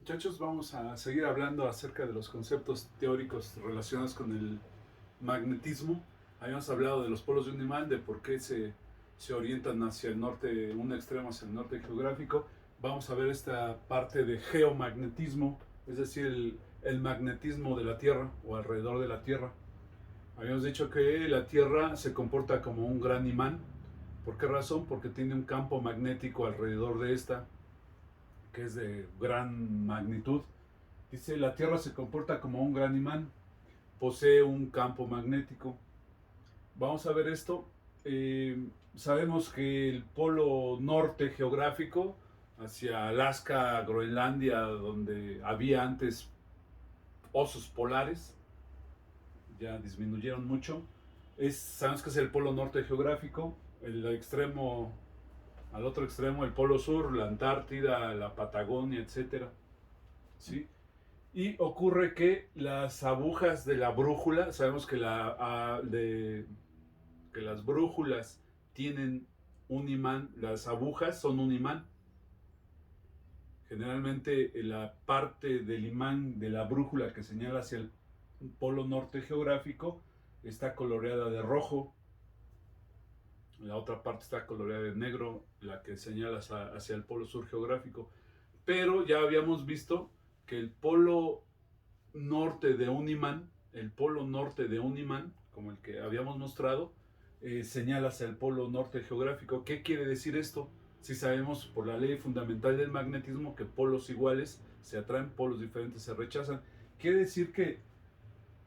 Muchachos, vamos a seguir hablando acerca de los conceptos teóricos relacionados con el magnetismo. Habíamos hablado de los polos de un imán, de por qué se orientan hacia el norte, un extremo hacia el norte geográfico. Vamos a ver esta parte de geomagnetismo, es decir, el magnetismo de la Tierra o alrededor de la Tierra. Habíamos dicho que la Tierra se comporta como un gran imán. ¿Por qué razón? Porque tiene un campo magnético alrededor de esta, que es de gran magnitud. Dice, la Tierra se comporta como un gran imán, posee un campo magnético. Vamos a ver esto. Sabemos que el polo norte geográfico, hacia Alaska, Groenlandia, donde había antes osos polares, ya disminuyeron mucho. Sabemos que es el polo norte geográfico, el extremo, al otro extremo, el polo sur, la Antártida, la Patagonia, etcétera. ¿Sí? Y ocurre que las agujas de la brújula, sabemos que, que las brújulas tienen un imán, las agujas son un imán. Generalmente la parte del imán de la brújula que señala hacia el polo norte geográfico está coloreada de rojo, la otra parte está coloreada de negro, la que señala hacia el polo sur geográfico. Pero ya habíamos visto que el polo norte de un imán, el polo norte de un imán, como el que habíamos mostrado, señala hacia el polo norte geográfico. ¿Qué quiere decir esto? Si sabemos por la ley fundamental del magnetismo que polos iguales se atraen, polos diferentes se rechazan. Quiere decir que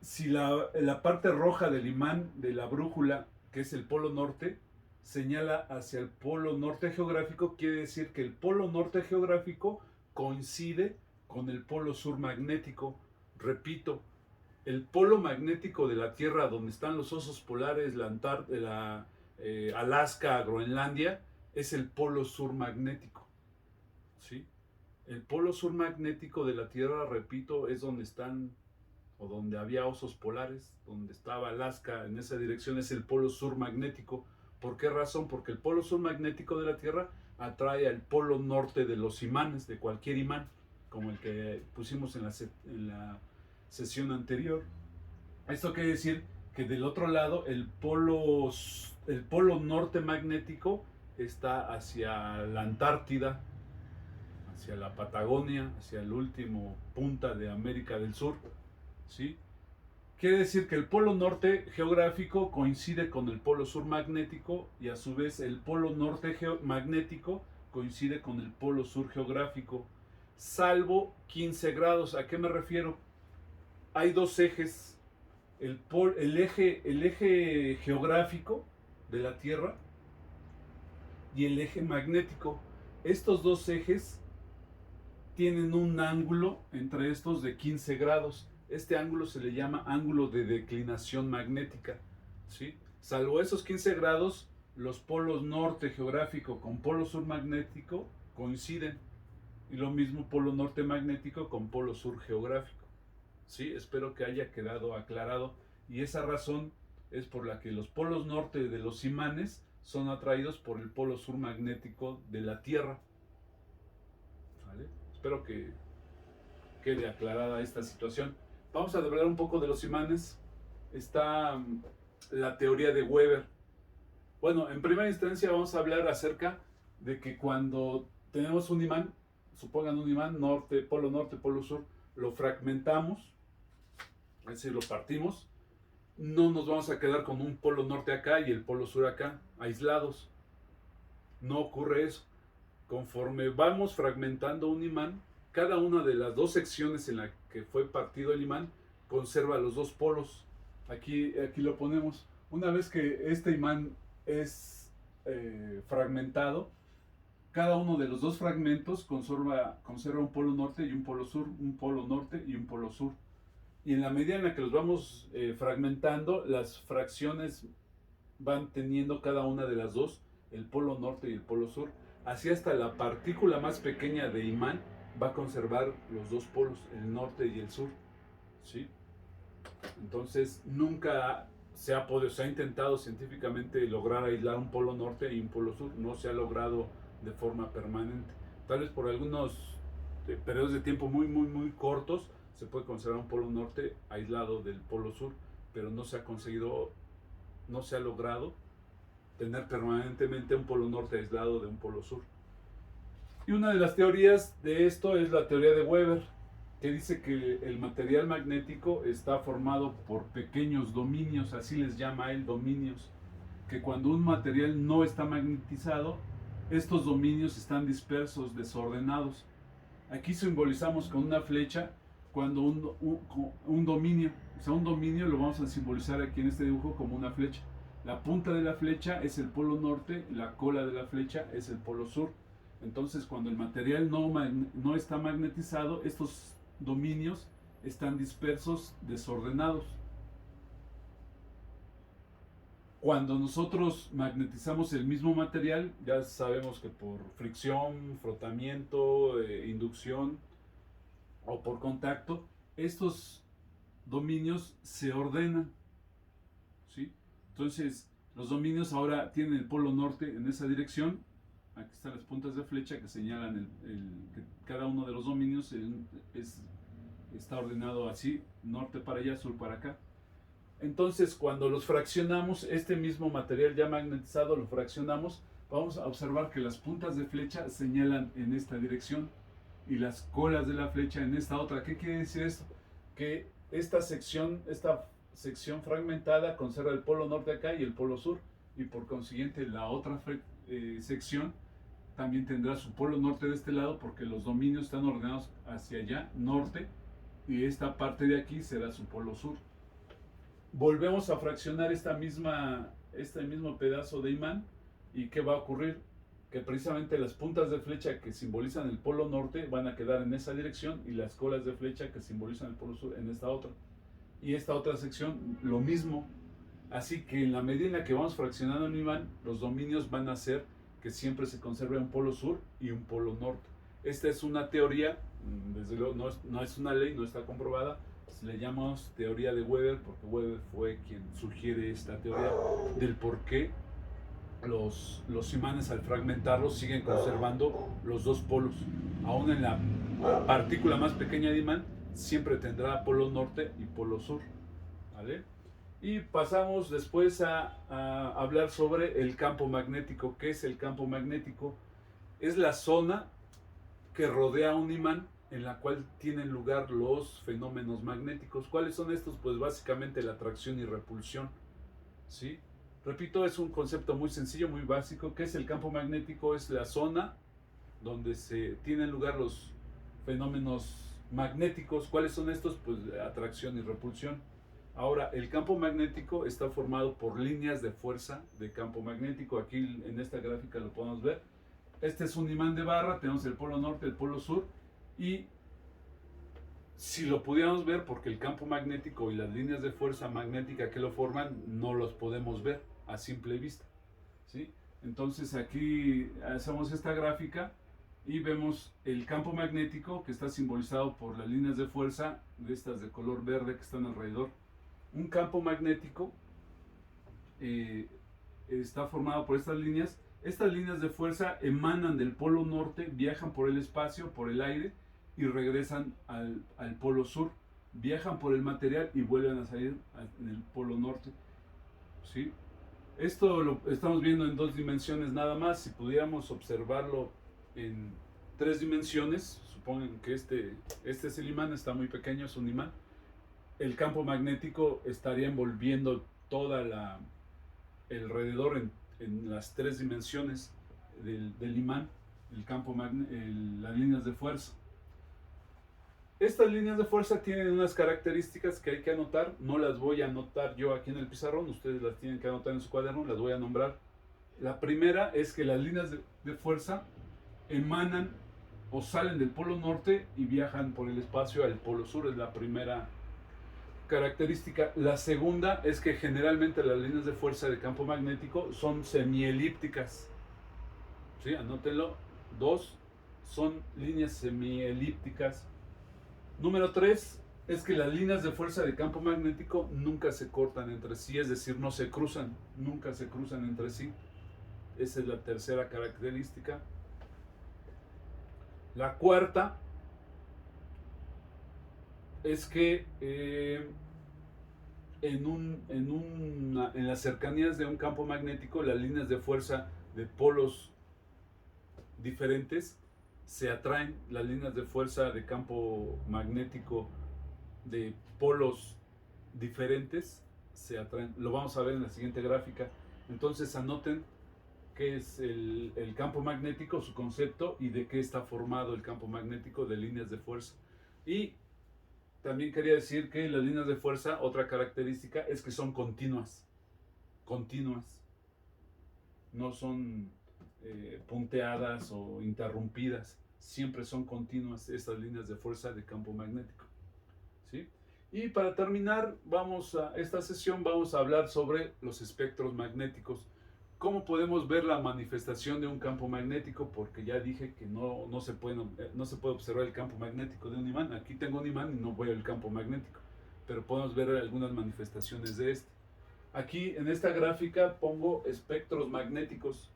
si la parte roja del imán de la brújula, que es el polo norte, señala hacia el polo norte geográfico, quiere decir que el polo norte geográfico coincide con el polo sur magnético. Repito, el polo magnético de la Tierra, donde están los osos polares, la Antártida, Alaska, Groenlandia, es el polo sur magnético. ¿Sí? El polo sur magnético de la Tierra, repito, es donde están o donde había osos polares, donde estaba Alaska, en esa dirección es el polo sur magnético. ¿Por qué razón? Porque el polo sur magnético de la Tierra atrae al polo norte de los imanes, de cualquier imán, como el que pusimos en la sesión anterior. Esto quiere decir que del otro lado el polo norte magnético está hacia la Antártida, hacia la Patagonia, hacia el último punta de América del Sur. ¿Sí? Quiere decir que el polo norte geográfico coincide con el polo sur magnético y a su vez el polo norte magnético coincide con el polo sur geográfico, salvo 15 grados. ¿A qué me refiero? Hay dos ejes, el eje geográfico de la Tierra y el eje magnético. Estos dos ejes tienen un ángulo entre estos de 15 grados. Este ángulo se le llama ángulo de declinación magnética. ¿Sí? Salvo esos 15 grados, los polos norte geográfico con polo sur magnético coinciden. Y lo mismo polo norte magnético con polo sur geográfico. ¿Sí? Espero que haya quedado aclarado. Y esa razón es por la que los polos norte de los imanes son atraídos por el polo sur magnético de la Tierra. ¿Vale? Espero que quede aclarada esta situación. Vamos a hablar un poco de los imanes. Está la teoría de Weber. Bueno, en primera instancia vamos a hablar acerca de que cuando tenemos un imán, supongan un imán norte, polo sur, lo fragmentamos, es decir, lo partimos, no nos vamos a quedar con un polo norte acá y el polo sur acá, aislados. No ocurre eso. Conforme vamos fragmentando un imán, cada una de las dos secciones en la que fue partido el imán conserva los dos polos. Aquí lo ponemos. Una vez que este imán es fragmentado, cada uno de los dos fragmentos conserva un polo norte y un polo sur, un polo norte y un polo sur. Y en la medida en la que los vamos fragmentando, las fracciones van teniendo cada una de las dos, el polo norte y el polo sur. Así hasta la partícula más pequeña de imán va a conservar los dos polos, el norte y el sur. ¿Sí? Entonces nunca se ha intentado científicamente lograr aislar un polo norte y un polo sur. No se ha logrado de forma permanente. Tal vez por algunos periodos de tiempo muy cortos se puede considerar un polo norte aislado del polo sur, pero no se ha conseguido, no se ha logrado tener permanentemente un polo norte aislado de un polo sur. Y una de las teorías de esto es la teoría de Weber, que dice que el material magnético está formado por pequeños dominios, así les llama él, dominios, que cuando un material no está magnetizado, estos dominios están dispersos, desordenados. Aquí simbolizamos con una flecha cuando un dominio, o sea, un dominio lo vamos a simbolizar aquí en este dibujo como una flecha. La punta de la flecha es el polo norte, la cola de la flecha es el polo sur. Entonces, cuando el material no está magnetizado, estos dominios están dispersos, desordenados. Cuando nosotros magnetizamos el mismo material, ya sabemos que por fricción, frotamiento, inducción o por contacto, estos dominios se ordenan, ¿sí? Entonces, los dominios ahora tienen el polo norte en esa dirección. Aquí están las puntas de flecha que señalan que cada uno de los dominios está ordenado así, norte para allá, sur para acá. Entonces, cuando los fraccionamos, este mismo material ya magnetizado lo fraccionamos, vamos a observar que las puntas de flecha señalan en esta dirección y las colas de la flecha en esta otra. ¿Qué quiere decir esto? Que esta sección fragmentada conserva el polo norte acá y el polo sur, y por consiguiente la otra sección también tendrá su polo norte de este lado, porque los dominios están ordenados hacia allá, norte, y esta parte de aquí será su polo sur. Volvemos a fraccionar este mismo pedazo de imán, y ¿qué va a ocurrir? Que precisamente las puntas de flecha que simbolizan el polo norte van a quedar en esa dirección, y las colas de flecha que simbolizan el polo sur en esta otra. Y esta otra sección lo mismo. Así que en la medida en la que vamos fraccionando un imán, los dominios van a hacer que siempre se conserve un polo sur y un polo norte. Esta es una teoría, desde luego no es una ley, no está comprobada. Le llamamos teoría de Weber porque Weber fue quien sugiere esta teoría del por qué los imanes, al fragmentarlos, siguen conservando los dos polos. Aún en la partícula más pequeña de imán siempre tendrá polo norte y polo sur, ¿vale? Y pasamos después a hablar sobre el campo magnético. ¿Qué es el campo magnético? Es la zona que rodea un imán en la cual tienen lugar los fenómenos magnéticos. ¿Cuáles son estos? Pues básicamente la atracción y repulsión, ¿sí? Repito, es un concepto muy sencillo, muy básico. ¿Qué es el campo magnético? Es la zona donde se tienen lugar los fenómenos magnéticos. ¿Cuáles son estos? Pues atracción y repulsión. Ahora, el campo magnético está formado por líneas de fuerza de campo magnético. Aquí en esta gráfica lo podemos ver. Este es un imán de barra, tenemos el polo norte, el polo sur, y si lo pudiéramos ver, porque el campo magnético y las líneas de fuerza magnética que lo forman no los podemos ver a simple vista, ¿sí? Entonces aquí hacemos esta gráfica y vemos el campo magnético, que está simbolizado por las líneas de fuerza de estas de color verde que están alrededor. Un campo magnético está formado por estas líneas. Estas líneas de fuerza emanan del polo norte, viajan por el espacio, por el aire, y regresan al polo sur. Viajan por el material y vuelven a salir en el polo norte, ¿sí? Esto lo estamos viendo en dos dimensiones nada más. Si pudiéramos observarlo en tres dimensiones, supongan que este es el imán, está muy pequeño, es un imán. El campo magnético estaría envolviendo alrededor en las tres dimensiones del imán, las líneas de fuerza. Estas líneas de fuerza tienen unas características que hay que anotar. No las voy a anotar yo aquí en el pizarrón, ustedes las tienen que anotar en su cuaderno, las voy a nombrar. La primera es que las líneas de fuerza emanan o salen del polo norte y viajan por el espacio al polo sur. Es la primera característica. La segunda es que generalmente las líneas de fuerza de campo magnético son semielípticas, ¿sí? Anótenlo. 2, son líneas semielípticas. Número 3 es que las líneas de fuerza de campo magnético nunca se cortan entre sí, es decir, no se cruzan, nunca se cruzan entre sí. Esa es la tercera característica. La cuarta es que en las cercanías de un campo magnético, las líneas de fuerza de polos diferentes se atraen. Las líneas de fuerza de campo magnético de polos diferentes se atraen. Lo vamos a ver en la siguiente gráfica. Entonces anoten qué es el campo magnético, su concepto, y de qué está formado el campo magnético, de líneas de fuerza. Y también quería decir que las líneas de fuerza, otra característica es que son continuas. Continuas. No son punteadas o interrumpidas. Siempre son continuas estas líneas de fuerza de campo magnético. ¿Sí? Y para terminar, esta sesión vamos a hablar sobre los espectros magnéticos. ¿Cómo podemos ver la manifestación de un campo magnético? Porque ya dije que no se puede observar el campo magnético de un imán. Aquí tengo un imán y no veo el campo magnético, pero podemos ver algunas manifestaciones de este. Aquí en esta gráfica pongo espectros magnéticos.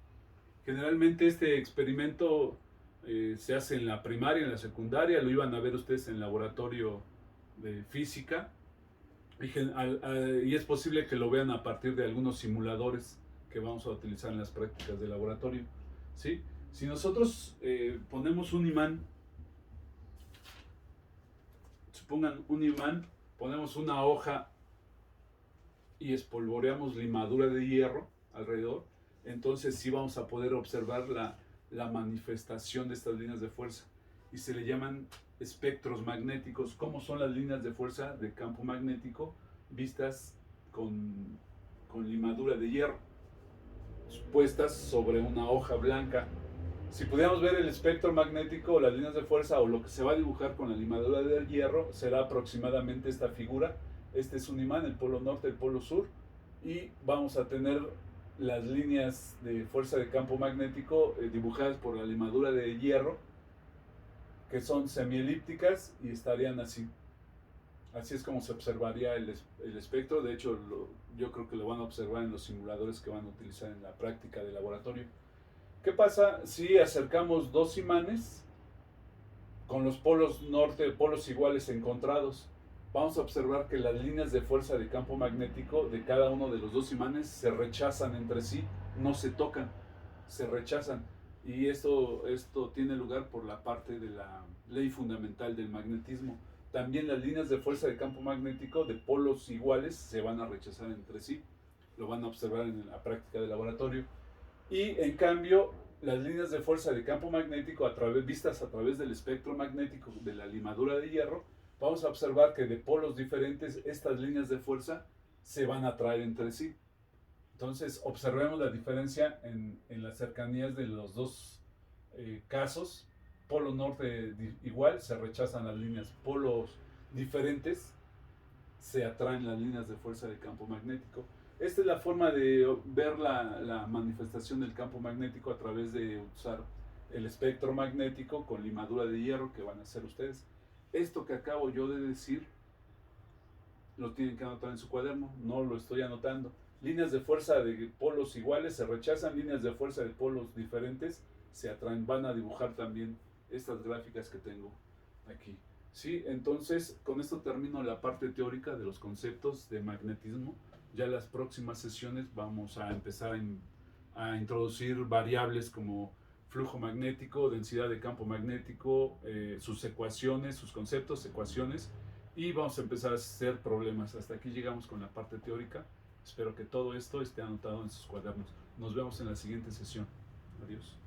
Generalmente este experimento se hace en la primaria, en la secundaria, lo iban a ver ustedes en el laboratorio de física, y es posible que lo vean a partir de algunos simuladores que vamos a utilizar en las prácticas de laboratorio. ¿Sí? Si nosotros ponemos un imán, supongan un imán, ponemos una hoja y espolvoreamos limadura de hierro alrededor, entonces sí vamos a poder observar la manifestación de estas líneas de fuerza, y se le llaman espectros magnéticos. ¿Cómo son las líneas de fuerza de campo magnético vistas con limadura de hierro, puestas sobre una hoja blanca? Si pudiéramos ver el espectro magnético o las líneas de fuerza o lo que se va a dibujar con la limadura de hierro, será aproximadamente esta figura. Este es un imán, el polo norte, el polo sur, y vamos a tener las líneas de fuerza de campo magnético dibujadas por la limadura de hierro, que son semielípticas y estarían así. Así es como se observaría el espectro. De hecho, yo creo que lo van a observar en los simuladores que van a utilizar en la práctica de laboratorio. ¿Qué pasa si acercamos dos imanes con los polos norte, polos iguales encontrados? Vamos a observar que las líneas de fuerza de campo magnético de cada uno de los dos imanes se rechazan entre sí, no se tocan, se rechazan. Y esto tiene lugar por la parte de la ley fundamental del magnetismo. También las líneas de fuerza de campo magnético de polos iguales se van a rechazar entre sí. Lo van a observar en la práctica de laboratorio. Y en cambio, las líneas de fuerza de campo magnético vistas a través del espectro magnético de la limadura de hierro, vamos a observar que de polos diferentes estas líneas de fuerza se van a atraer entre sí. Entonces observemos la diferencia en las cercanías de los dos casos. Polo norte igual, se rechazan las líneas. Polos diferentes, se atraen las líneas de fuerza de campo magnético. Esta es la forma de ver la manifestación del campo magnético a través de usar el espectro magnético con limadura de hierro que van a hacer ustedes. Esto que acabo yo de decir lo tienen que anotar en su cuaderno, no lo estoy anotando. Líneas de fuerza de polos iguales se rechazan, líneas de fuerza de polos diferentes se atraen. Van a dibujar también estas gráficas que tengo aquí. ¿Sí? Entonces, con esto termino la parte teórica de los conceptos de magnetismo. Ya en las próximas sesiones vamos a empezar a introducir variables como flujo magnético, densidad de campo magnético, sus ecuaciones, sus conceptos, ecuaciones, y vamos a empezar a hacer problemas. Hasta aquí llegamos con la parte teórica. Espero que todo esto esté anotado en sus cuadernos. Nos vemos en la siguiente sesión. Adiós.